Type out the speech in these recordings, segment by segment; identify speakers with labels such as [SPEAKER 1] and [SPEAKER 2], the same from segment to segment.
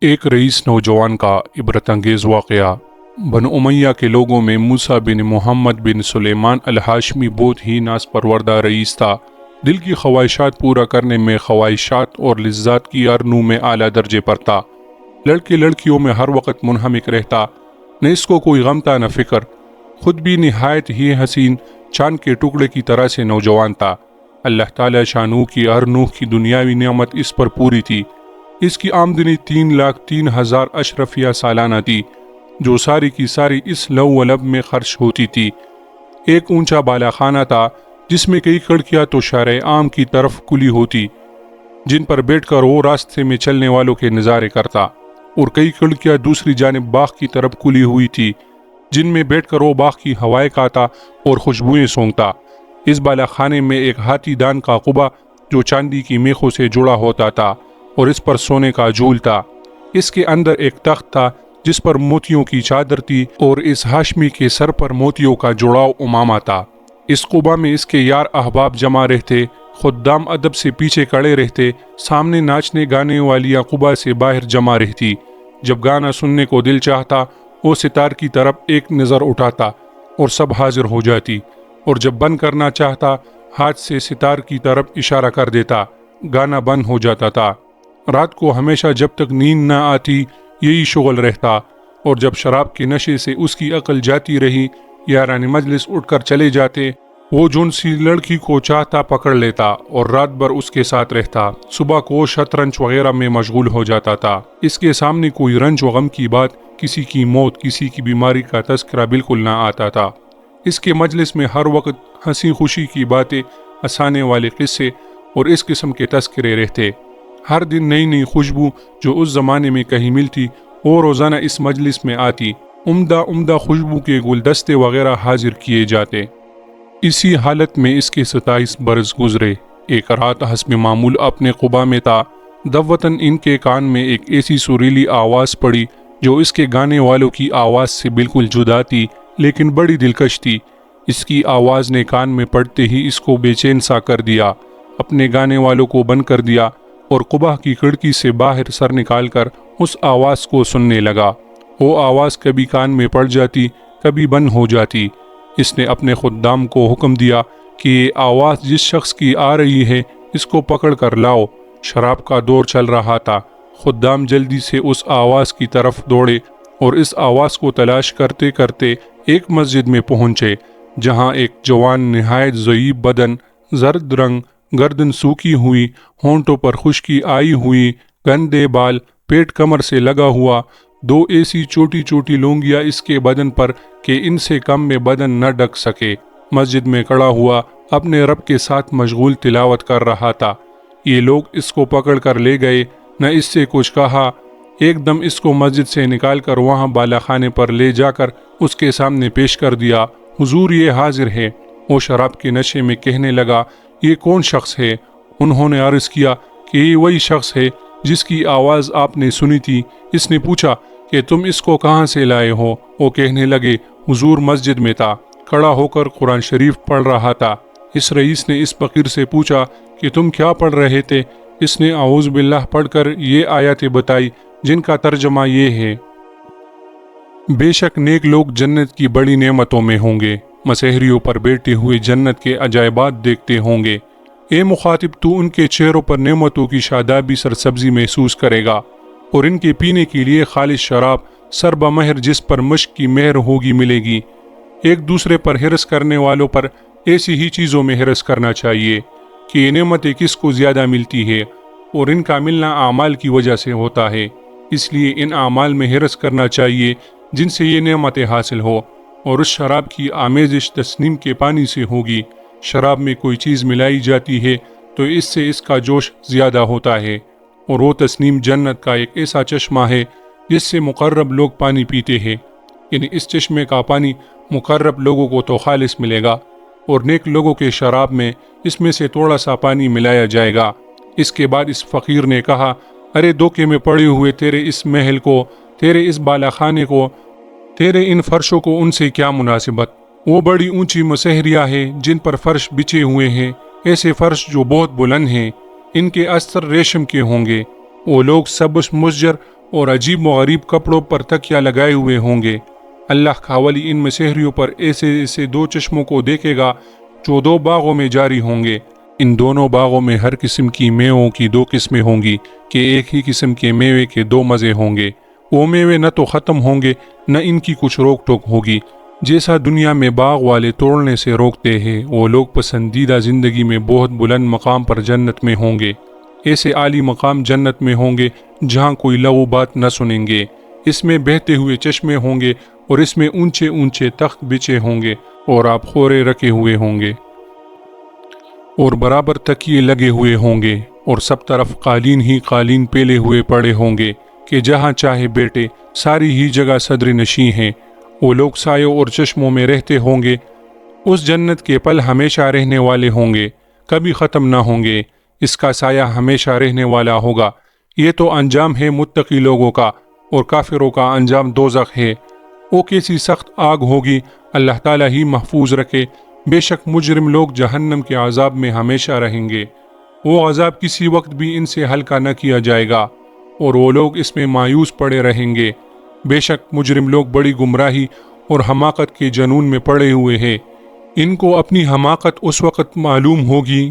[SPEAKER 1] ایک رئیس نوجوان کا عبرت انگیز واقعہ۔ بنو امیہ کے لوگوں میں موسیٰ بن محمد بن سلیمان الہاشمی بہت ہی ناز پروردہ رئیس تھا۔ دل کی خواہشات پورا کرنے میں خواہشات اور لذات کی ارنو میں اعلیٰ درجے پر تھا۔ لڑکے لڑکیوں میں ہر وقت منہمک رہتا، نہ اس کو کوئی غم تھا نہ فکر۔ خود بھی نہایت ہی حسین چاند کے ٹکڑے کی طرح سے نوجوان تھا۔ اللہ تعالی شانو کی ہر نوع کی دنیاوی نعمت اس پر پوری تھی۔ اس کی آمدنی 3,03,000 اشرفیہ سالانہ تھی، جو ساری کی ساری اس لو و لب میں خرچ ہوتی تھی۔ ایک اونچا بالا خانہ تھا جس میں کئی کھڑکیاں تو شارع عام کی طرف کھلی ہوتی، جن پر بیٹھ کر وہ راستے میں چلنے والوں کے نظارے کرتا، اور کئی کھڑکیاں دوسری جانب باغ کی طرف کھلی ہوئی تھی، جن میں بیٹھ کر وہ باغ کی ہوائیں کھاتا اور خوشبوئیں سونگھتا۔ اس بالا خانے میں ایک ہاتھی دان کا قبہ جو چاندی کی میخوں سے جڑا ہوتا تھا اور اس پر سونے کا جھول تھا۔ اس کے اندر ایک تخت تھا جس پر موتیوں کی چادر تھی اور اس ہاشمی کے سر پر موتیوں کا جڑاؤ امامہ تھا۔ اس قبہ میں اس کے یار احباب جمع رہتے، خدام ادب سے پیچھے کھڑے رہتے، سامنے ناچنے گانے والیاں قبہ سے باہر جمع رہتی۔ جب گانا سننے کو دل چاہتا وہ ستار کی طرف ایک نظر اٹھاتا اور سب حاضر ہو جاتی، اور جب بند کرنا چاہتا ہاتھ سے ستار کی طرف اشارہ کر دیتا، گانا بند ہو جاتا تھا۔ رات کو ہمیشہ جب تک نیند نہ آتی یہی شغل رہتا، اور جب شراب کے نشے سے اس کی عقل جاتی رہی، یاران مجلس اٹھ کر چلے جاتے، وہ جون سی لڑکی کو چاہتا پکڑ لیتا اور رات بھر اس کے ساتھ رہتا۔ صبح کو شطرنج وغیرہ میں مشغول ہو جاتا تھا۔ اس کے سامنے کوئی رنج و غم کی بات، کسی کی موت، کسی کی بیماری کا تذکرہ بالکل نہ آتا تھا۔ اس کے مجلس میں ہر وقت ہنسی خوشی کی باتیں، ہنسانے والے قصے اور اس قسم کے تذکرے رہتے۔ ہر دن نئی نئی خوشبو جو اس زمانے میں کہیں ملتی وہ روزانہ اس مجلس میں آتی۔ عمدہ عمدہ خوشبو کے گلدستے وغیرہ حاضر کیے جاتے۔ اسی حالت میں اس کے 27 برس گزرے۔ ایک رات حسب معمول اپنے قبہ میں تھا، دوتاً ان کے کان میں ایک ایسی سریلی آواز پڑی جو اس کے گانے والوں کی آواز سے بالکل جدا تھی لیکن بڑی دلکش تھی۔ اس کی آواز نے کان میں پڑتے ہی اس کو بے چین سا کر دیا۔ اپنے گانے والوں کو بند کر دیا اور قبہ کی کھڑکی سے باہر سر نکال کر اس آواز کو سننے لگا۔ وہ آواز کبھی کان میں پڑ جاتی، کبھی بند ہو جاتی۔ اس نے اپنے خدام کو حکم دیا کہ یہ آواز جس شخص کی آ رہی ہے اس کو پکڑ کر لاؤ۔ شراب کا دور چل رہا تھا۔ خدام جلدی سے اس آواز کی طرف دوڑے اور اس آواز کو تلاش کرتے کرتے ایک مسجد میں پہنچے، جہاں ایک جوان نہایت ضعیف بدن، زرد رنگ، گردن سوکھی ہوئی، ہونٹوں پر خشکی آئی ہوئی، گندے بال، پیٹ کمر سے لگا ہوا، دو ایسی چھوٹی چھوٹی لونگیاں اس کے بدن پر کہ ان سے کم میں بدن نہ ڈھک سکے، مسجد میں کھڑا ہوا اپنے رب کے ساتھ مشغول تلاوت کر رہا تھا۔ یہ لوگ اس کو پکڑ کر لے گئے، نہ اس سے کچھ کہا۔ ایک دم اس کو مسجد سے نکال کر وہاں بالا خانے پر لے جا کر اس کے سامنے پیش کر دیا۔ حضور یہ حاضر ہے۔ وہ شراب کے نشے میں کہنے لگا، یہ کون شخص ہے؟ انہوں نے عرض کیا کہ یہ وہی شخص ہے جس کی آواز آپ نے سنی تھی۔ اس نے پوچھا کہ تم اس کو کہاں سے لائے ہو؟ وہ کہنے لگے، حضور مسجد میں تھا، کھڑا ہو کر قرآن شریف پڑھ رہا تھا۔ اس رئیس نے اس فقیر سے پوچھا کہ تم کیا پڑھ رہے تھے؟ اس نے اعوذ باللہ پڑھ کر یہ آیاتیں بتائی جن کا ترجمہ یہ ہے: بے شک نیک لوگ جنت کی بڑی نعمتوں میں ہوں گے، مسحریوں پر بیٹھے ہوئے جنت کے عجائبات دیکھتے ہوں گے۔ اے مخاطب، تو ان کے چہروں پر نعمتوں کی شادابی سرسبزی محسوس کرے گا، اور ان کے پینے کے لیے خالص شراب سربہ مہر جس پر مشک کی مہر ہوگی ملے گی۔ ایک دوسرے پر حرص کرنے والوں پر ایسی ہی چیزوں میں حرص کرنا چاہیے کہ یہ نعمتیں کس کو زیادہ ملتی ہے، اور ان کا ملنا اعمال کی وجہ سے ہوتا ہے۔ اس لیے ان اعمال میں حرص کرنا چاہیے جن سے یہ نعمتیں حاصل ہو، اور اس شراب کی آمیزش تسنیم کے پانی سے ہوگی۔ شراب میں کوئی چیز ملائی جاتی ہے تو اس سے اس کا جوش زیادہ ہوتا ہے، اور وہ تسنیم جنت کا ایک ایسا چشمہ ہے جس سے مقرب لوگ پانی پیتے ہیں، یعنی اس چشمے کا پانی مقرب لوگوں کو تو خالص ملے گا، اور نیک لوگوں کے شراب میں اس میں سے تھوڑا سا پانی ملایا جائے گا۔ اس کے بعد اس فقیر نے کہا، ارے دھوکے میں پڑے ہوئے تیرے اس محل کو، تیرے اس بالا خانے کو، تیرے ان فرشوں کو ان سے کیا مناسبت؟ وہ بڑی اونچی مسحریاں ہیں جن پر فرش بچھے ہوئے ہیں، ایسے فرش جو بہت بلند ہیں، ان کے استر ریشم کے ہوں گے، وہ لوگ سبز مسجر اور عجیب و غریب کپڑوں پر تکیہ لگائے ہوئے ہوں گے۔ اللہ کا ولی ان مسحریوں پر ایسے ایسے دو چشموں کو دیکھے گا جو دو باغوں میں جاری ہوں گے۔ ان دونوں باغوں میں ہر قسم کی میووں کی دو قسمیں ہوں گی کہ ایک ہی قسم کے میوے کے دو مزے ہوں گے۔ وہ میوے نہ تو ختم ہوں گے نہ ان کی کچھ روک ٹوک ہوگی۔ جیسا دنیا میں باغ والے توڑنے سے روکتے ہیں، وہ لوگ پسندیدہ زندگی میں بہت بلند مقام پر جنت میں ہوں گے۔ ایسے عالی مقام جنت میں ہوں گے جہاں کوئی لغو بات نہ سنیں گے۔ اس میں بہتے ہوئے چشمے ہوں گے اور اس میں اونچے اونچے تخت بچے ہوں گے اور آپ خورے رکھے ہوئے ہوں گے اور برابر تکیے لگے ہوئے ہوں گے اور سب طرف قالین ہی قالین پیلے ہوئے پڑے ہوں گے کہ جہاں چاہے بیٹے، ساری ہی جگہ صدر نشیں ہیں۔ وہ لوگ سایوں اور چشموں میں رہتے ہوں گے۔ اس جنت کے پل ہمیشہ رہنے والے ہوں گے، کبھی ختم نہ ہوں گے۔ اس کا سایہ ہمیشہ رہنے والا ہوگا۔ یہ تو انجام ہے متقی لوگوں کا، اور کافروں کا انجام دوزخ ہے۔ وہ کیسی سخت آگ ہوگی، اللہ تعالیٰ ہی محفوظ رکھے۔ بے شک مجرم لوگ جہنم کے عذاب میں ہمیشہ رہیں گے۔ وہ عذاب کسی وقت بھی ان سے ہلکا نہ کیا جائے گا اور وہ لوگ اس میں مایوس پڑے رہیں گے۔ بے شک مجرم لوگ بڑی گمراہی اور حماقت کے جنون میں پڑے ہوئے ہیں۔ ان کو اپنی حماقت اس وقت معلوم ہوگی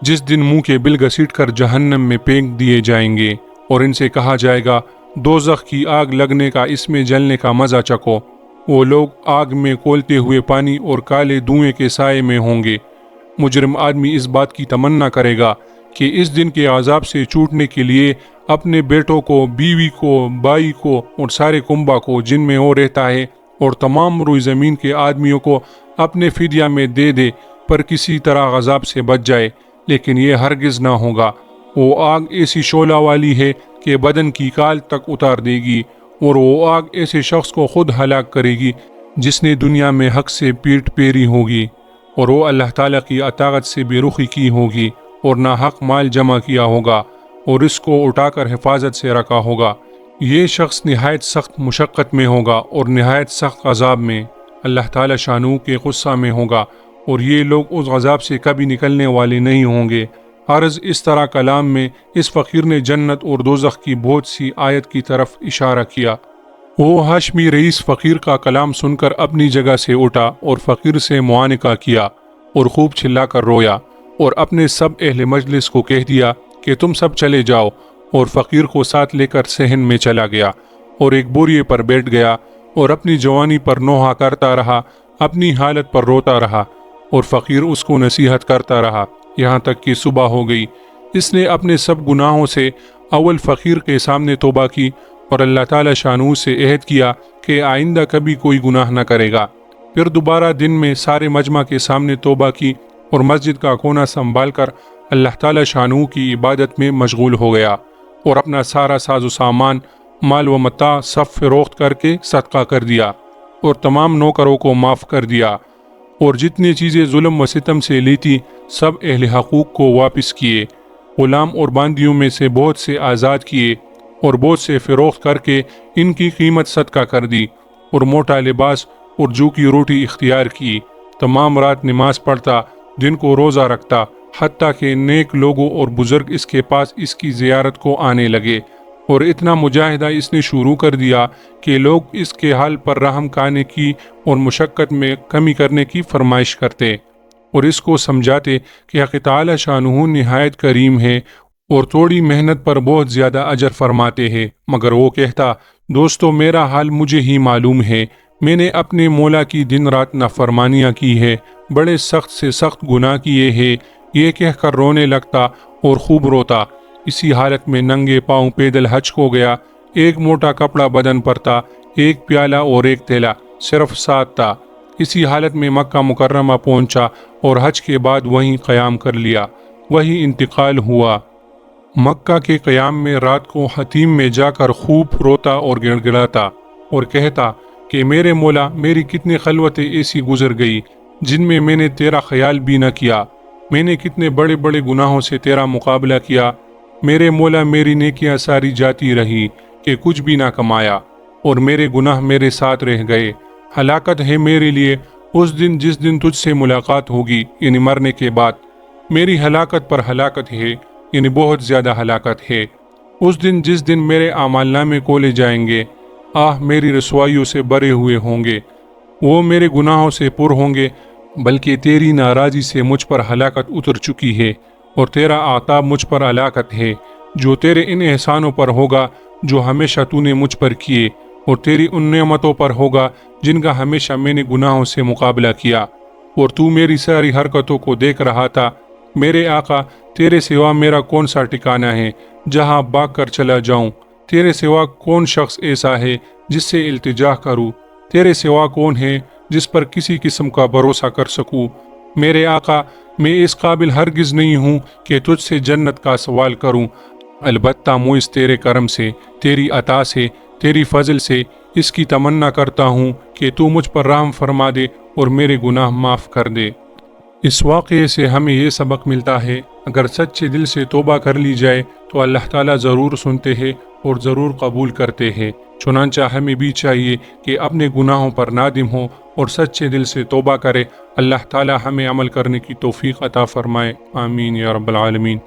[SPEAKER 1] جس دن منہ کے بل گھسیٹ کر جہنم میں پھینک دیے جائیں گے اور ان سے کہا جائے گا دوزخ کی آگ لگنے کا، اس میں جلنے کا مزہ چکھو۔ وہ لوگ آگ میں کھولتے ہوئے پانی اور کالے دھوئیں کے سائے میں ہوں گے۔ مجرم آدمی اس بات کی تمنا کرے گا کہ اس دن کے عذاب سے چھوٹنے کے لیے اپنے بیٹوں کو، بیوی کو، بھائی کو اور سارے کنبہ کو جن میں وہ رہتا ہے اور تمام روئی زمین کے آدمیوں کو اپنے فدیہ میں دے دے پر کسی طرح عذاب سے بچ جائے، لیکن یہ ہرگز نہ ہوگا۔ وہ آگ ایسی شعلہ والی ہے کہ بدن کی کال تک اتار دے گی، اور وہ آگ ایسے شخص کو خود ہلاک کرے گی جس نے دنیا میں حق سے پیٹ پیری ہوگی اور وہ اللہ تعالیٰ کی اطاعت سے بے رخی کی ہوگی اور ناحق مال جمع کیا ہوگا اور اس کو اٹھا کر حفاظت سے رکھا ہوگا۔ یہ شخص نہایت سخت مشقت میں ہوگا اور نہایت سخت عذاب میں، اللہ تعالیٰ شانو کے غصہ میں ہوگا، اور یہ لوگ اس عذاب سے کبھی نکلنے والے نہیں ہوں گے۔ عرض اس طرح کلام میں اس فقیر نے جنت اور دوزخ کی بہت سی آیت کی طرف اشارہ کیا۔ وہ ہاشمی رئیس فقیر کا کلام سن کر اپنی جگہ سے اٹھا اور فقیر سے معانقہ کیا اور خوب چلا کر رویا اور اپنے سب اہل مجلس کو کہہ دیا کہ تم سب چلے جاؤ، اور فقیر کو ساتھ لے کر صحن میں چلا گیا اور ایک بوریے پر بیٹھ گیا اور اپنی جوانی پر نوحہ کرتا رہا، اپنی حالت پر روتا رہا، اور فقیر اس کو نصیحت کرتا رہا یہاں تک کہ صبح ہو گئی۔ اس نے اپنے سب گناہوں سے اول فقیر کے سامنے توبہ کی اور اللہ تعالیٰ شانو سے عہد کیا کہ آئندہ کبھی کوئی گناہ نہ کرے گا۔ پھر دوبارہ دن میں سارے مجمع کے سامنے توبہ کی اور مسجد کا کونا سنبھال کر اللہ تعالیٰ شانو کی عبادت میں مشغول ہو گیا اور اپنا سارا ساز و سامان، مال و متاع سب فروخت کر کے صدقہ کر دیا اور تمام نوکروں کو معاف کر دیا، اور جتنی چیزیں ظلم و ستم سے لی تھی سب اہل حقوق کو واپس کیے۔ غلام اور باندیوں میں سے بہت سے آزاد کیے اور بہت سے فروخت کر کے ان کی قیمت صدقہ کر دی، اور موٹا لباس اور جو کی روٹی اختیار کی۔ تمام رات نماز پڑھتا، دن کو روزہ رکھتا، حتیٰ کہ نیک لوگوں اور بزرگ اس کے پاس اس کی زیارت کو آنے لگے، اور اتنا مجاہدہ اس نے شروع کر دیا کہ لوگ اس کے حال پر رحم کھانے کی اور مشقت میں کمی کرنے کی فرمائش کرتے اور اس کو سمجھاتے کہ حق تعالی شانہ نہایت کریم ہے اور تھوڑی محنت پر بہت زیادہ اجر فرماتے ہیں۔ مگر وہ کہتا، دوستو میرا حال مجھے ہی معلوم ہے، میں نے اپنے مولا کی دن رات نافرمانیاں کی ہے، بڑے سخت سے سخت گناہ کیے ہیں، یہ کہہ کر رونے لگتا اور خوب روتا۔ اسی حالت میں ننگے پاؤں پیدل حج کو گیا، ایک موٹا کپڑا بدن پر تھا، ایک پیالہ اور ایک تھیلا، صرف 7 تھا۔ اسی حالت میں مکہ مکرمہ پہنچا اور حج کے بعد وہیں قیام کر لیا، وہی انتقال ہوا۔ مکہ کے قیام میں رات کو حتیم میں جا کر خوب روتا اور گڑ گڑاتا اور کہتا کہ میرے مولا، میری کتنی خلوتیں ایسی گزر گئی جن میں میں نے تیرا خیال بھی نہ کیا، میں نے کتنے بڑے بڑے گناہوں سے تیرا مقابلہ کیا، میرے مولا میری نیکیاں ساری جاتی رہی کہ کچھ بھی نہ کمایا، اور میرے گناہ میرے ساتھ رہ گئے۔ ہلاکت ہے میرے لیے اس دن جس دن تجھ سے ملاقات ہوگی، یعنی مرنے کے بعد۔ میری ہلاکت پر ہلاکت ہے، یعنی بہت زیادہ ہلاکت ہے۔ اس دن جس دن میرے اعمال نامے کھولے جائیں گے، میری رسوائیوں سے بھرے ہوئے ہوں گے، وہ میرے گناہوں سے پر ہوں گے، بلکہ تیری ناراضی سے مجھ پر ہلاکت اتر چکی ہے، اور تیرا عذاب مجھ پر ہلاکت ہے، جو تیرے ان احسانوں پر ہوگا جو ہمیشہ تو نے مجھ پر کیے، اور تیری ان نعمتوں پر ہوگا جن کا ہمیشہ میں نے گناہوں سے مقابلہ کیا، اور تو میری ساری حرکتوں کو دیکھ رہا تھا۔ میرے آقا، تیرے سوا میرا کون سا ٹھکانہ ہے جہاں بھاگ کر چلا جاؤں؟ تیرے سوا کون شخص ایسا ہے جس سے التجا کروں؟ تیرے سوا کون ہے جس پر کسی قسم کا بھروسہ کر سکوں؟ میرے آقا، میں اس قابل ہرگز نہیں ہوں کہ تجھ سے جنت کا سوال کروں، البتہ مجھ تیرے کرم سے، تیری عطا سے، تیری فضل سے اس کی تمنا کرتا ہوں کہ تو مجھ پر رحم فرما دے اور میرے گناہ معاف کر دے۔ اس واقعے سے ہمیں یہ سبق ملتا ہے، اگر سچے دل سے توبہ کر لی جائے تو اللہ تعالیٰ ضرور سنتے ہیں اور ضرور قبول کرتے ہیں۔ چنانچہ ہمیں بھی چاہیے کہ اپنے گناہوں پر نادم ہو اور سچے دل سے توبہ کرے۔ اللہ تعالیٰ ہمیں عمل کرنے کی توفیق عطا فرمائے، آمین یا رب العالمین۔